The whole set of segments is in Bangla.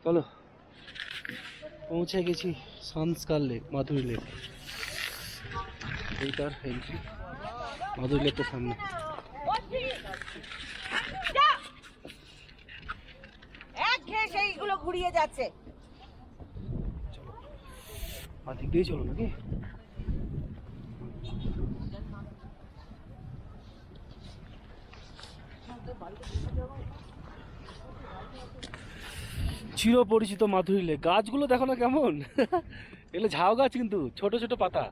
চলো পৌঁছে গেছি সংস্কার লেক, মাধুরী লেক। এইটার এন্ট্রি মাধুরী লেকের সামনে। সেইগুলো ঘুরিয়ে যাচ্ছে। চলো দিক দিয়ে চলো নাকি। চিরপরিচিত মাধুরী লেক। গাছগুলো দেখো না কেমন এগুলো ঝাউ গাছ, কিন্তু ছোট ছোট পাতা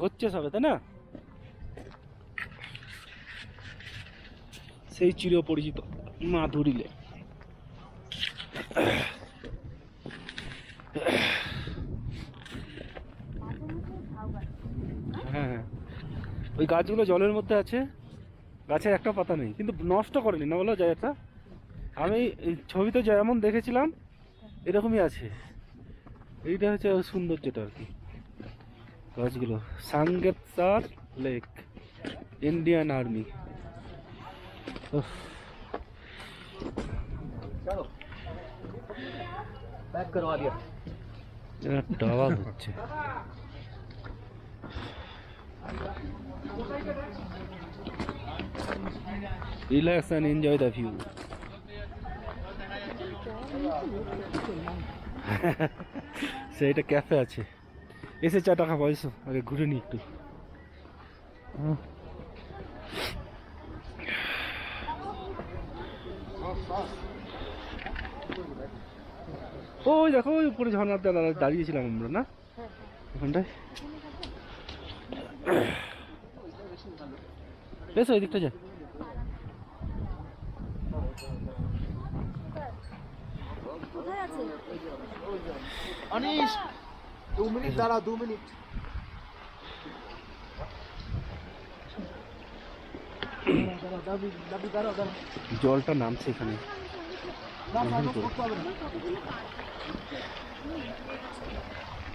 হচ্ছে সবে, তাই না? সেই চিরপরিচিত মাধুরী লেক। হ্যাঁ, ওই গাছগুলো জলের মধ্যে আছে, গাছে একটা পাতা নেই, কিন্তু নষ্ট করেনি না বলো জায়গাটা। আমি এই ছবিতে যেমন দেখেছিলাম এরকমই আছে। এইটা হচ্ছে সৌন্দর্যটা আর কি, গাছগুলো। Sangetsar lake, Indian army. Tower হচ্ছে। Relax and enjoy the view. সেইটা ক্যাফে আছে, এসে চা টাকা পয়সা আগে ঘুরে নি একটু। ওই দেখো ওই উপরে ঝর্ণাতে দাঁড়িয়েছিলাম আমরা না ওখানটায়। বেশ ওই দিকটা যায়। অনিশ 2 মিনিট দাঁড়াও, 2 মিনিট। জলটা নামছে এখানে।